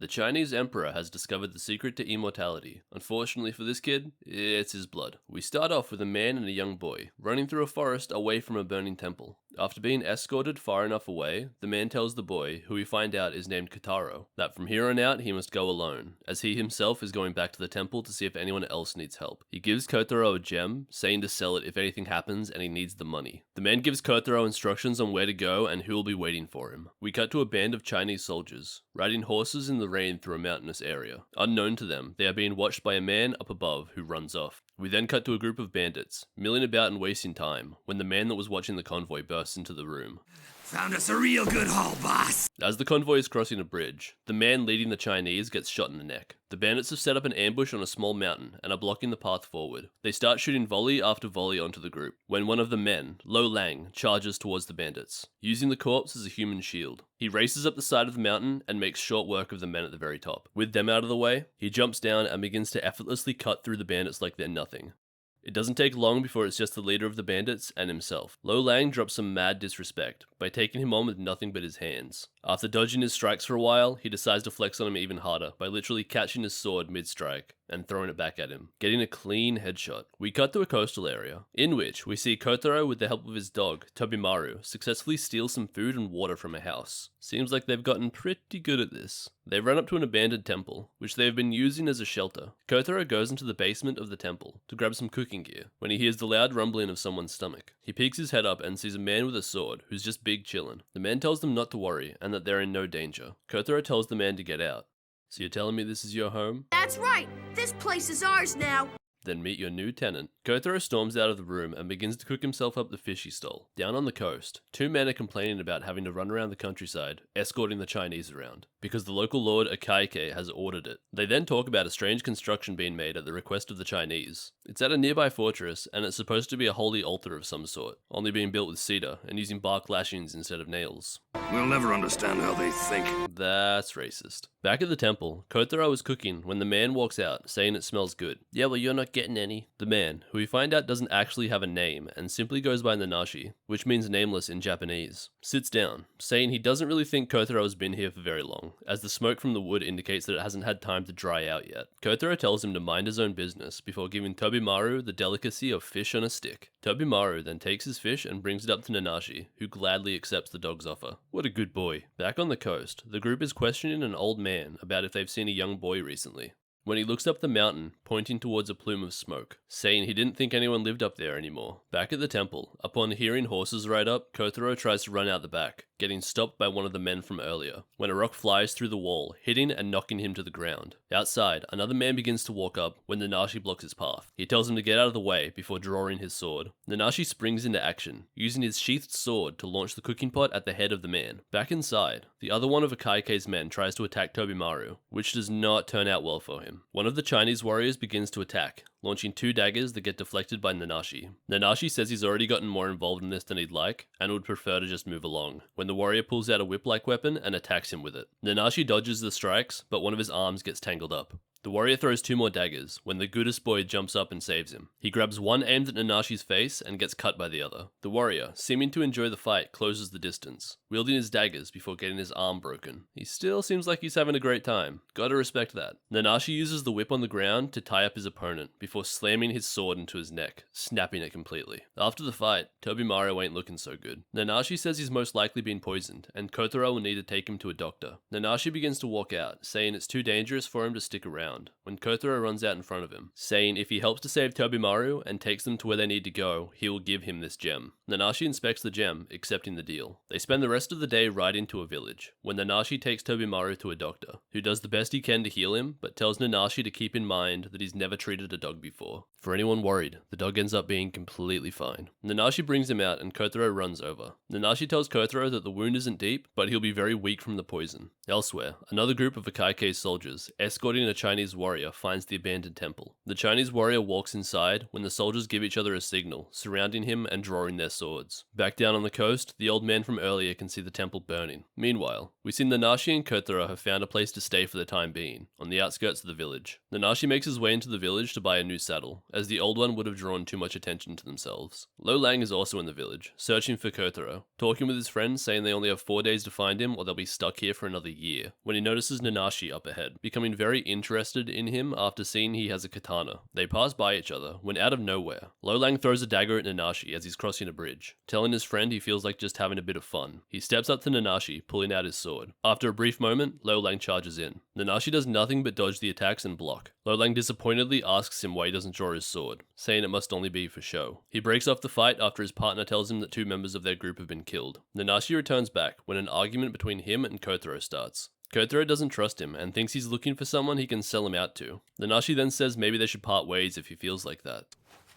The Chinese emperor has discovered the secret to immortality. Unfortunately for this kid, it's his blood. We start off with a man and a young boy running through a forest away from a burning temple. After being escorted far enough away, the man tells the boy, who we find out is named Kotaro, that from here on out he must go alone, as he himself is going back to the temple to see if anyone else needs help. He gives Kotaro a gem, saying to sell it if anything happens and he needs the money. The man gives Kotaro instructions on where to go and who will be waiting for him. We cut to a band of Chinese soldiers, riding horses in the rain through a mountainous area. Unknown to them, they are being watched by a man up above who runs off. We then cut to a group of bandits, milling about and wasting time, when the man that was watching the convoy bursts into the room. Found us a real good haul, boss. As the convoy is crossing a bridge, the man leading the Chinese gets shot in the neck. The bandits have set up an ambush on a small mountain and are blocking the path forward. They start shooting volley after volley onto the group, when one of the men, Lo Lang, charges towards the bandits, using the corpse as a human shield. He races up the side of the mountain and makes short work of the men at the very top. With them out of the way, he jumps down and begins to effortlessly cut through the bandits like they're nothing. It doesn't take long before it's just the leader of the bandits and himself. Lo Lang drops some mad disrespect by taking him on with nothing but his hands. After dodging his strikes for a while, he decides to flex on him even harder by literally catching his sword mid-strike and throwing it back at him, getting a clean headshot. We cut to a coastal area, in which we see Kotaro with the help of his dog, Tobimaru, successfully steal some food and water from a house. Seems like they've gotten pretty good at this. They run up to an abandoned temple, which they have been using as a shelter. Kotaro goes into the basement of the temple to grab some cooking gear, when he hears the loud rumbling of someone's stomach. He peeks his head up and sees a man with a sword, who's just big chillin'. The man tells them not to worry, and that they're in no danger. Kotaro tells the man to get out. So you're telling me this is your home? That's right. This place is ours now. Then meet your new tenant. Kotaro storms out of the room and begins to cook himself up the fish he stole. Down on the coast, two men are complaining about having to run around the countryside, escorting the Chinese around, because the local lord Akaike has ordered it. They then talk about a strange construction being made at the request of the Chinese. It's at a nearby fortress, and it's supposed to be a holy altar of some sort, only being built with cedar and using bark lashings instead of nails. We'll never understand how they think. That's racist. Back at the temple, Kotaro is cooking when the man walks out, saying it smells good. Yeah, well, you're not getting any. The man, who we find out doesn't actually have a name and simply goes by Nanashi, which means nameless in Japanese, sits down, saying he doesn't really think Kotaro has been here for very long, as the smoke from the wood indicates that it hasn't had time to dry out yet. Kotaro tells him to mind his own business before giving Tobimaru the delicacy of fish on a stick. Tobimaru then takes his fish and brings it up to Nanashi, who gladly accepts the dog's offer. What a good boy. Back on the coast, the group is questioning an old man about if they've seen a young boy recently, when he looks up the mountain, pointing towards a plume of smoke, saying he didn't think anyone lived up there anymore. Back at the temple, upon hearing horses ride up, Kotaro tries to run out the back, getting stopped by one of the men from earlier, when a rock flies through the wall, hitting and knocking him to the ground. Outside, another man begins to walk up when Nanashi blocks his path. He tells him to get out of the way before drawing his sword. Nanashi springs into action, using his sheathed sword to launch the cooking pot at the head of the man. Back inside, the other one of Akaike's men tries to attack Tobimaru, which does not turn out well for him. One of the Chinese warriors begins to attack, launching two daggers that get deflected by Nanashi. Nanashi says he's already gotten more involved in this than he'd like, and would prefer to just move along, when the warrior pulls out a whip-like weapon and attacks him with it. Nanashi dodges the strikes, but one of his arms gets tangled up. The warrior throws two more daggers, when the goodest boy jumps up and saves him. He grabs one aimed at Nanashi's face and gets cut by the other. The warrior, seeming to enjoy the fight, closes the distance, wielding his daggers before getting his arm broken. He still seems like he's having a great time. Gotta respect that. Nanashi uses the whip on the ground to tie up his opponent, before slamming his sword into his neck, snapping it completely. After the fight, Tobimaru ain't looking so good. Nanashi says he's most likely been poisoned, and Kotaro will need to take him to a doctor. Nanashi begins to walk out, saying it's too dangerous for him to stick around, when Kotaro runs out in front of him, saying if he helps to save Tobimaru and takes them to where they need to go, he will give him this gem. Nanashi inspects the gem, accepting the deal. They spend the rest of the day riding to a village, when Nanashi takes Tobimaru to a doctor, who does the best he can to heal him, but tells Nanashi to keep in mind that he's never treated a dog before. For anyone worried, the dog ends up being completely fine. Nanashi brings him out and Kotaro runs over. Nanashi tells Kotaro that the wound isn't deep, but he'll be very weak from the poison. Elsewhere, another group of Akaike's soldiers, escorting a Chinese warrior, finds the abandoned temple. The Chinese warrior walks inside when the soldiers give each other a signal, surrounding him and drawing their swords. Back down on the coast, the old man from earlier can see the temple burning. Meanwhile, we see Nanashi and Kothoro have found a place to stay for the time being, on the outskirts of the village. Nanashi makes his way into the village to buy a new saddle, as the old one would have drawn too much attention to themselves. Lo Lang is also in the village, searching for Kothoro, talking with his friends saying they only have 4 days to find him or they'll be stuck here for another year, when he notices Nanashi up ahead, becoming very interested in him after seeing he has a katana. They pass by each other, when out of nowhere, Lo Lang throws a dagger at Nanashi as he's crossing a bridge, telling his friend he feels like just having a bit of fun. He steps up to Nanashi, pulling out his sword. After a brief moment, Lo Lang charges in. Nanashi does nothing but dodge the attacks and block. Lo Lang disappointedly asks him why he doesn't draw his sword, saying it must only be for show. He breaks off the fight after his partner tells him that 2 members of their group have been killed. Nanashi returns back when an argument between him and Kothoro starts. Kothoro doesn't trust him and thinks he's looking for someone he can sell him out to. Nanashi then says maybe they should part ways if he feels like that.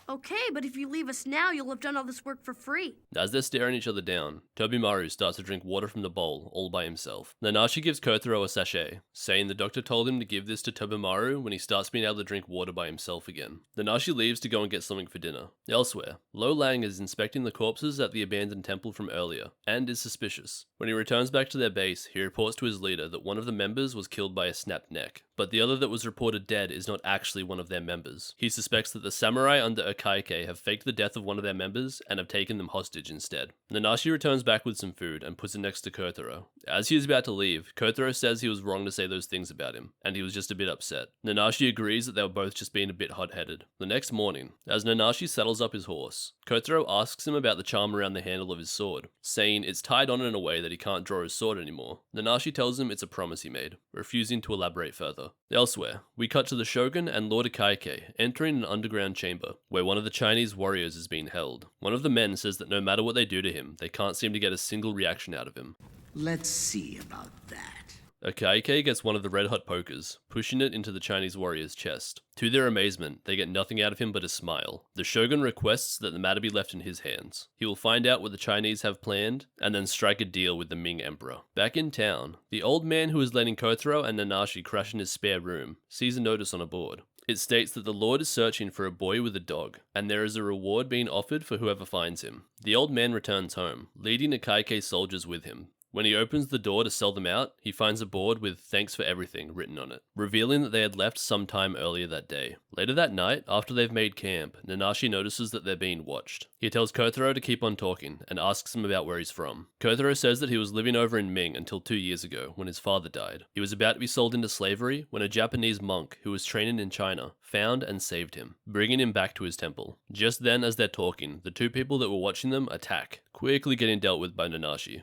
Okay, but if you leave us now, you'll have done all this work for free. As they're staring each other down, Tobimaru starts to drink water from the bowl all by himself. Nanashi gives Kothoro a sachet, saying the doctor told him to give this to Tobimaru when he starts being able to drink water by himself again. Nanashi leaves to go and get something for dinner. Elsewhere, Lo Lang is inspecting the corpses at the abandoned temple from earlier, and is suspicious. When he returns back to their base, he reports to his leader that one of the members was killed by a snapped neck, but the other that was reported dead is not actually one of their members. He suspects that the samurai under Akaike have faked the death of one of their members and have taken them hostage instead. Nanashi returns back with some food and puts it next to Kothoro. As he is about to leave, Kothoro says he was wrong to say those things about him, and he was just a bit upset. Nanashi agrees that they were both just being a bit hot-headed. The next morning, as Nanashi saddles up his horse, Kothoro asks him about the charm around the handle of his sword, saying it's tied on in a way that he can't draw his sword anymore. Nanashi tells him it's a promise he made, refusing to elaborate further. Elsewhere, we cut to the Shogun and Lord Akaike entering an underground chamber, where one of the Chinese warriors is being held. One of the men says that no matter what they do to him, they can't seem to get a single reaction out of him. Let's see about that. Akaike gets one of the red-hot pokers, pushing it into the Chinese warrior's chest. To their amazement, they get nothing out of him but a smile. The Shogun requests that the matter be left in his hands. He will find out what the Chinese have planned, and then strike a deal with the Ming Emperor. Back in town, the old man who is letting Kothoro and Nanashi crash in his spare room sees a notice on a board. It states that the Lord is searching for a boy with a dog, and there is a reward being offered for whoever finds him. The old man returns home, leading Akaike's soldiers with him. When he opens the door to sell them out, he finds a board with "Thanks for everything" written on it, revealing that they had left some time earlier that day. Later that night, after they've made camp, Nanashi notices that they're being watched. He tells Kothoro to keep on talking, and asks him about where he's from. Kothoro says that he was living over in Ming until 2 years ago, when his father died. He was about to be sold into slavery when a Japanese monk who was training in China found and saved him, bringing him back to his temple. Just then, as they're talking, the 2 people that were watching them attack, quickly getting dealt with by Nanashi.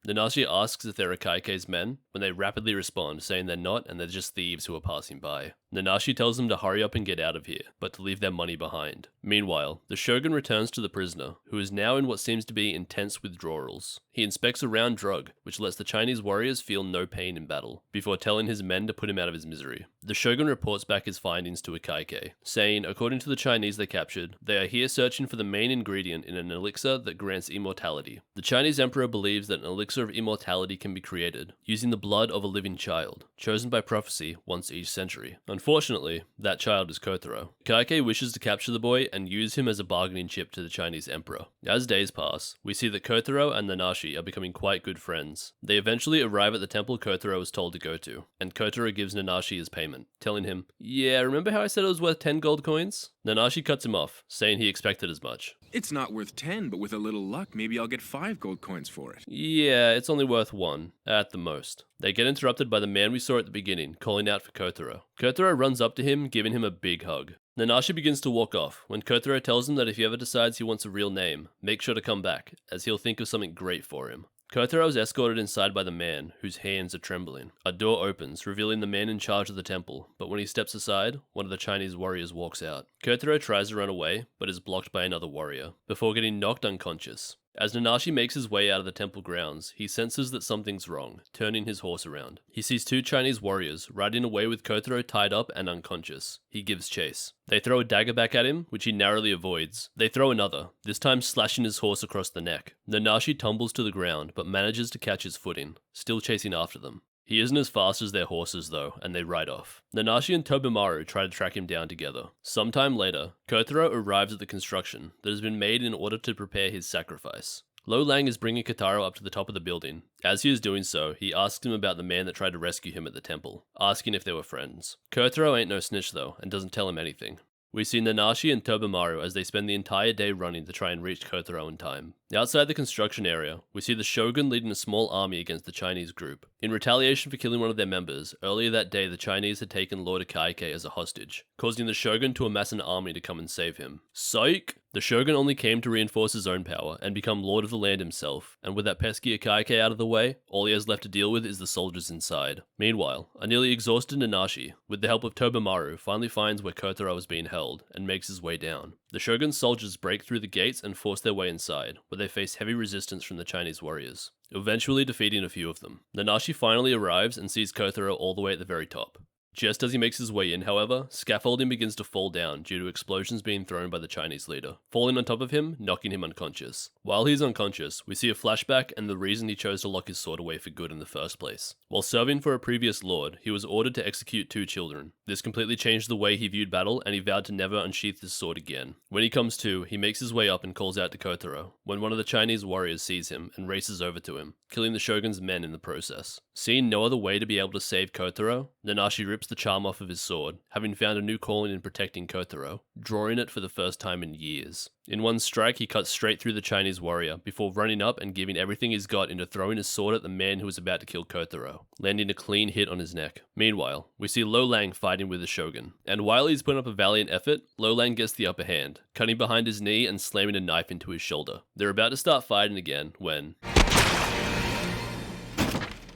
Nanashi asks if they're Akaike's men, when they rapidly respond, saying they're not and they're just thieves who are passing by. Nanashi tells them to hurry up and get out of here, but to leave their money behind. Meanwhile, the Shogun returns to the prisoner, who is now in what seems to be intense withdrawals. He inspects a round drug, which lets the Chinese warriors feel no pain in battle, before telling his men to put him out of his misery. The Shogun reports back his findings to Akaike, saying, according to the Chinese they captured, they are here searching for the main ingredient in an elixir that grants immortality. The Chinese emperor believes that an elixir of immortality can be created, using the blood of a living child, chosen by prophecy once each century. Unfortunately, that child is Kothoro. Akaike wishes to capture the boy and use him as a bargaining chip to the Chinese emperor. As days pass, we see that Kothoro and Nanashi are becoming quite good friends. They eventually arrive at the temple Kothoro was told to go to, and Kothoro gives Nanashi his payment, telling him, "Yeah, remember how I said it was worth 10 gold coins?" Nanashi cuts him off, saying he expected as much. It's not worth 10, but with a little luck, maybe I'll get 5 gold coins for it. Yeah, it's only worth 1, at the most. They get interrupted by the man we saw at the beginning, calling out for Kothoro. Kothoro runs up to him, giving him a big hug. Nanashi begins to walk off, when Kothoro tells him that if he ever decides he wants a real name, make sure to come back, as he'll think of something great for him. Kothoro is escorted inside by the man, whose hands are trembling. A door opens, revealing the man in charge of the temple, but when he steps aside, one of the Chinese warriors walks out. Kothoro tries to run away, but is blocked by another warrior, before getting knocked unconscious. As Nanashi makes his way out of the temple grounds, he senses that something's wrong, turning his horse around. He sees 2 Chinese warriors riding away with Kothoro tied up and unconscious. He gives chase. They throw a dagger back at him, which he narrowly avoids. They throw another, this time slashing his horse across the neck. Nanashi tumbles to the ground, but manages to catch his footing, still chasing after them. He isn't as fast as their horses though, and they ride off. Nanashi and Tobemaru try to track him down together. Sometime later, Kotaro arrives at the construction that has been made in order to prepare his sacrifice. Lo Lang is bringing Kotaro up to the top of the building. As he is doing so, he asks him about the man that tried to rescue him at the temple, asking if they were friends. Kotaro ain't no snitch though, and doesn't tell him anything. We see Nanashi and Tobemaru as they spend the entire day running to try and reach Kotaro in time. Outside the construction area, we see the Shogun leading a small army against the Chinese group. In retaliation for killing one of their members, earlier that day the Chinese had taken Lord Akaike as a hostage, causing the Shogun to amass an army to come and save him. Psych! The Shogun only came to reinforce his own power and become Lord of the land himself, and with that pesky Akaike out of the way, all he has left to deal with is the soldiers inside. Meanwhile, a nearly exhausted Nanashi, with the help of Tobemaru, finally finds where Kotaro is being held, and makes his way down. The Shogun's soldiers break through the gates and force their way inside, where they face heavy resistance from the Chinese warriors, eventually defeating a few of them. Nanashi finally arrives and sees Kotaro all the way at the very top. Just as he makes his way in, however, scaffolding begins to fall down due to explosions being thrown by the Chinese leader, falling on top of him, knocking him unconscious. While he's unconscious, we see a flashback and the reason he chose to lock his sword away for good in the first place. While serving for a previous lord, he was ordered to execute 2 children. This completely changed the way he viewed battle, and he vowed to never unsheath his sword again. When he comes to, he makes his way up and calls out to Kotaro, when one of the Chinese warriors sees him and races over to him, killing the Shogun's men in the process. Seeing no other way to be able to save Kotaro, Nanashi rips the charm off of his sword, having found a new calling in protecting Kotaro, drawing it for the first time in years. In one strike, he cuts straight through the Chinese warrior, before running up and giving everything he's got into throwing his sword at the man who was about to kill Kotaro, landing a clean hit on his neck. Meanwhile, we see Lo Lang fighting with the Shogun, and while he's putting up a valiant effort, Lo Lang gets the upper hand, cutting behind his knee and slamming a knife into his shoulder. They're about to start fighting again when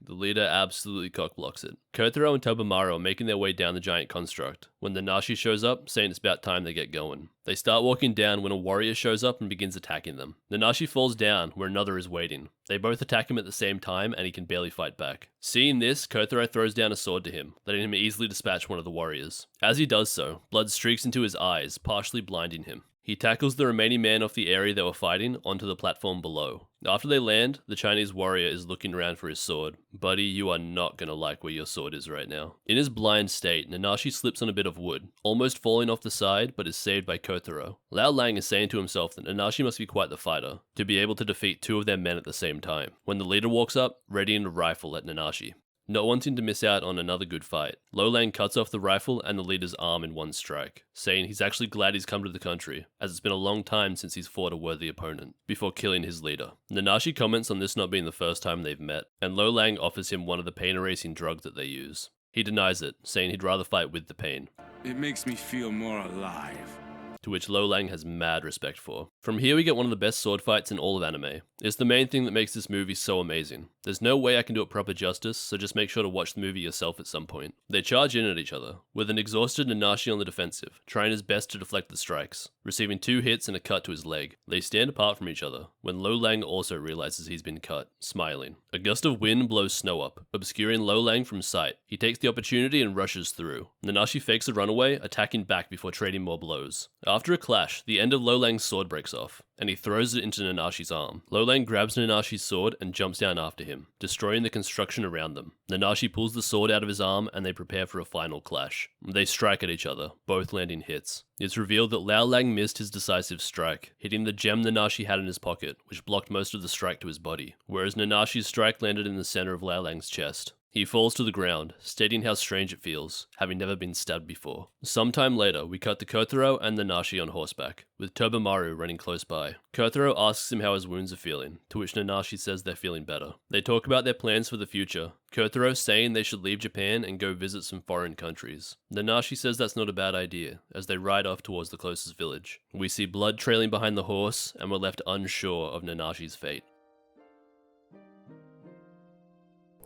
the leader absolutely cockblocks it. Kotaro and Tobemaru are making their way down the giant construct, when Nanashi shows up, saying it's about time they get going. They start walking down when a warrior shows up and begins attacking them. Nanashi falls down where another is waiting. They both attack him at the same time and he can barely fight back. Seeing this, Kotaro throws down a sword to him, letting him easily dispatch one of the warriors. As he does so, blood streaks into his eyes, partially blinding him. He tackles the remaining man off the area they were fighting onto the platform below. After they land, the Chinese warrior is looking around for his sword. Buddy, you are not gonna like where your sword is right now. In his blind state, Nanashi slips on a bit of wood, almost falling off the side, but is saved by Kotaro. Lao Lang is saying to himself that Nanashi must be quite the fighter, to be able to defeat 2 of their men at the same time, when the leader walks up, readying a rifle at Nanashi. Not wanting to miss out on another good fight, Lo Lang cuts off the rifle and the leader's arm in one strike, saying he's actually glad he's come to the country, as it's been a long time since he's fought a worthy opponent, before killing his leader. Nanashi comments on this not being the first time they've met, and Lo Lang offers him one of the pain-erasing drugs that they use. He denies it, saying he'd rather fight with the pain. It makes me feel more alive. To which Lo Lang has mad respect for. From here we get one of the best sword fights in all of anime. It's the main thing that makes this movie so amazing. There's no way I can do it proper justice, so just make sure to watch the movie yourself at some point. They charge in at each other, with an exhausted Nanashi on the defensive, trying his best to deflect the strikes, receiving 2 hits and a cut to his leg. They stand apart from each other, when Lo Lang also realizes he's been cut, smiling. A gust of wind blows snow up, obscuring Lo Lang from sight. He takes the opportunity and rushes through. Nanashi fakes a runaway, attacking back before trading more blows. After a clash, the end of Lo Lang's sword breaks off, and he throws it into Nanashi's arm. Lo Lang grabs Nanashi's sword and jumps down after him, destroying the construction around them. Nanashi pulls the sword out of his arm and they prepare for a final clash. They strike at each other, both landing hits. It's revealed that Lao Lang missed his decisive strike, hitting the gem Nanashi had in his pocket, which blocked most of the strike to his body, whereas Nanashi's strike landed in the center of Lao Lang's chest. He falls to the ground, stating how strange it feels, having never been stabbed before. Sometime later, we cut to Kotaro and Nanashi on horseback, with Tobemaru running close by. Kotaro asks him how his wounds are feeling, to which Nanashi says they're feeling better. They talk about their plans for the future, Kotaro saying they should leave Japan and go visit some foreign countries. Nanashi says that's not a bad idea, as they ride off towards the closest village. We see blood trailing behind the horse, and we're left unsure of Nanashi's fate.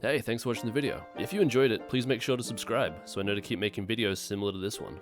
Hey, thanks for watching the video. If you enjoyed it, please make sure to subscribe so I know to keep making videos similar to this one.